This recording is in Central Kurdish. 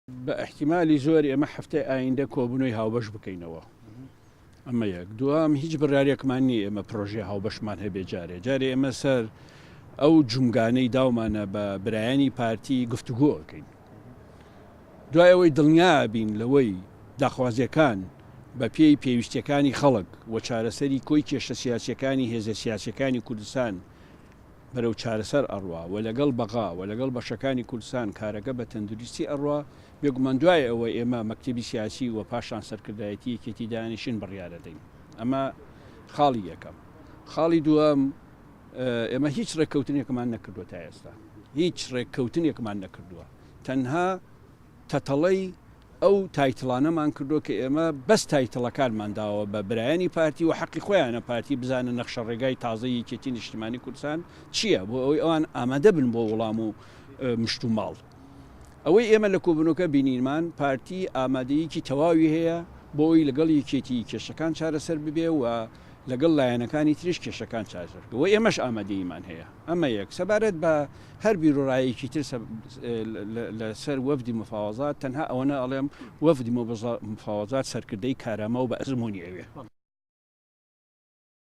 بە احتیمالی زۆری ئەمە هەفتەی ئایندە کۆبوونەوەی هاوبەش بکەینەوە. ئەمە یەک دوام هیچ بڕارێکمان نیە ئێمە پرۆژێ هاوبەشمان هەبێ جارێ ئێمە سەر ئەو جومگانەی داومانە بە برایانی پارتی گفتوگۆکەین. دوای ئەوەی دڵنیا بین لەوەی داخوازیەکان بە پێی پێویستیەکانی خەڵک و چارەسەری کۆی کێشە سیاسیەکانی هێزە سیاسیەکانی کوردستان بەرەو چارەسەر ئەڕوا و لەگەڵ بەغا و لەگەڵ بەشەکانی کوردستان کارەکە بە تەندروستی ئەڕوا بێگومان دوای ئەوە ئێمە مەکتەبی سیاسی و پاشان سەرکردایەتی یەکێتی دانیشتن بڕیارە دەین. ئەمە خاڵی یەکەم. خاڵی دووەم ئێمە هیچ ڕێککەوتنێکمان نەکردووە تا ئێستا، هیچ ڕێککەوتنێکمان نەکردووە، تەنها تەتەڵەی ئەو تایتڵانەمان کردو کە ئێمە بەس تایتڵەکانمان داوە بە برایانی پارتی و حەقی خۆیانە پارتی بزانە نەخشە ڕێگای تازەی یەکێتی نیشتیمانی کوردستان چییە بۆ ئەوەی ئەوان ئامادە بن بۆ وەڵام و مشت و ماڵ. ئەوەی ئێمە لە کۆبوونەوەکە بینینمان پارتی ئامادەیەکی تەواوی هەیە بۆ ئەوی لەگەڵ یەکێتی کێشەکان چارەسەر ببێ و لەگەڵ لایەنەکانی تریش کێشەکان چارەسەر بکە و ئێمەش ئامادەیمان هەیە. ئەمە یەک. سەبارەت بە هەر بیرۆڕایەکی تر لەسەر وەفدی مفاوەزات تەنها ئەوەنە ئەڵێم وەفدی مفاوەزات سەرکردەی کارامە و بە ئەزمموی ئەوێ.